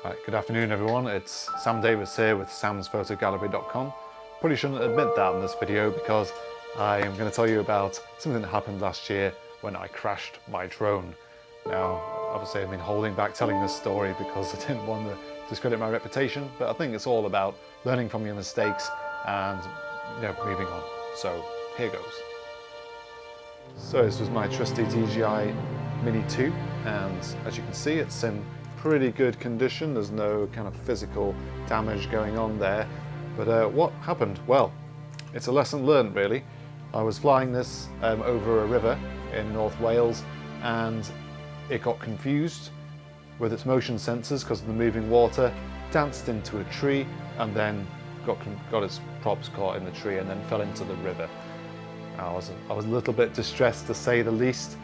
Right, good afternoon everyone, it's Sam Davis here with samsphotogallery.com. Probably shouldn't admit that in this video because I am going to tell you about something that happened last year when I crashed my drone. Now, obviously I've been holding back telling this story because I didn't want to discredit my reputation, but I think it's all about learning from your mistakes and moving on. So here goes. So this was my trusty DJI Mini 2, and as you can see it's in pretty good condition. There's no kind of physical damage going on there. But what happened? Well, it's a lesson learned really. I was flying this over a river in North Wales and it got confused with its motion sensors because of the moving water, danced into a tree and then got its props caught in the tree and then fell into the river. I was a little bit distressed to say the least,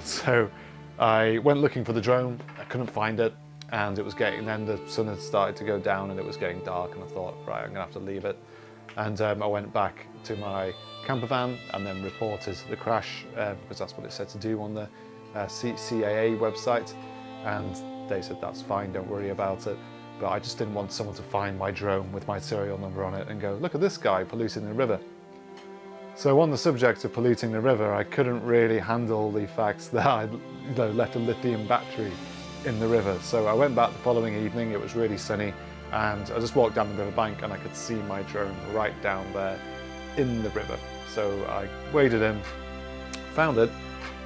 so I went looking for the drone. I couldn't find it, and it was then the sun had started to go down and it was getting dark, and I thought, right, I'm gonna have to leave it. And I went back to my camper van and then reported the crash because that's what it said to do on the CAA website, and they said that's fine, don't worry about it. But I just didn't want someone to find my drone with my serial number on it and go, look at this guy polluting the river. So on the subject of polluting the river, I couldn't really handle the fact that I'd left a lithium battery in the river. So I went back the following evening, it was really sunny, and I just walked down the river bank and I could see my drone right down there in the river. So I waded in, found it,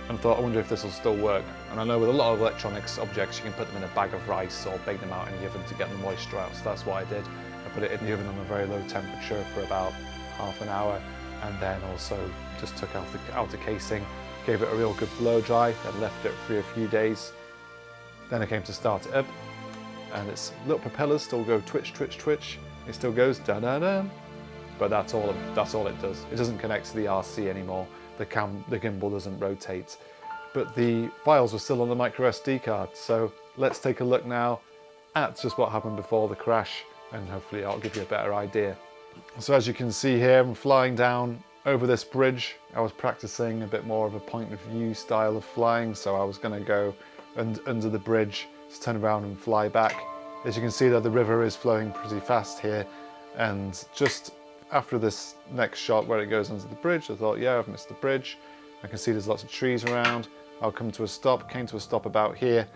and thought, I wonder if this will still work. And I know with a lot of electronics objects, you can put them in a bag of rice or bake them out in the oven to get the moisture out. So that's what I did. I put it in the oven on a very low temperature for about half an hour, and then also just took out the outer casing, gave it a real good blow dry, and left it for a few days. Then I came to start it up, and its little propellers still go twitch, twitch, twitch. It still goes da-da-da, but that's all it does. It doesn't connect to the RC anymore. The gimbal doesn't rotate, but the files were still on the micro SD card. So let's take a look now at just what happened before the crash, and hopefully I'll give you a better idea. So as you can see here, I'm flying down over this bridge. I was practicing a bit more of a point of view style of flying, so I was going to go under the bridge, just turn around and fly back. As you can see, though, the river is flowing pretty fast here, and just after this next shot where it goes under the bridge, I thought, yeah, I've missed the bridge. I can see there's lots of trees around. I'll come to a stop, came to a stop about here,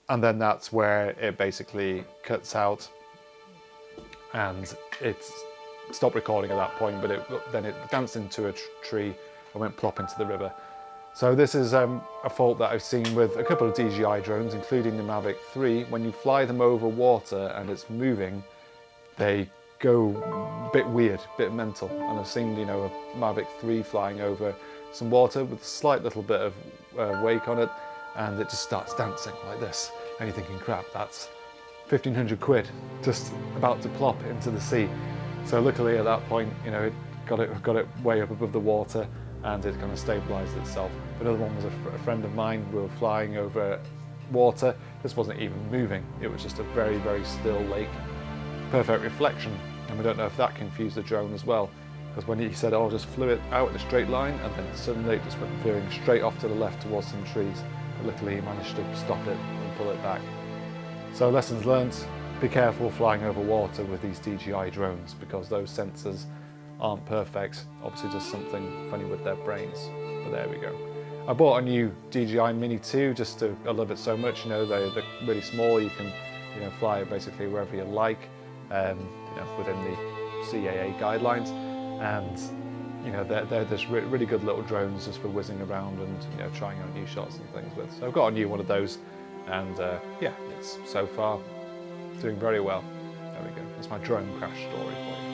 and then that's where it basically cuts out, and it's stopped recording at that point, but then it danced into a tree and went plop into the river. So this is a fault that I've seen with a couple of DJI drones, including the Mavic 3. When you fly them over water and it's moving, they go a bit weird, a bit mental. And I've seen, a Mavic 3 flying over some water with a slight little bit of wake on it, and it just starts dancing like this. And you're thinking, crap, that's 1,500 quid just about to plop into the sea. So luckily at that point, it got it way up above the water, and it kind of stabilized itself. Another one was a friend of mine. We were flying over water. This wasn't even moving. It was just a very, very still lake. Perfect reflection. And we don't know if that confused the drone as well, because when he said, oh, just flew it out in a straight line, and then suddenly it just went veering straight off to the left towards some trees. But luckily he managed to stop it and pull it back. So lessons learned, be careful flying over water with these DJI drones, because those sensors aren't perfect. Obviously just something funny with their brains, but there we go. I bought a new DJI Mini 2 I love it so much. They're really small. You can fly it basically wherever you like, within the CAA guidelines, and they're just really good little drones just for whizzing around and trying out new shots and things with. So I've got a new one of those, and yeah, it's so far doing very well. There we go. That's my drone crash story for you.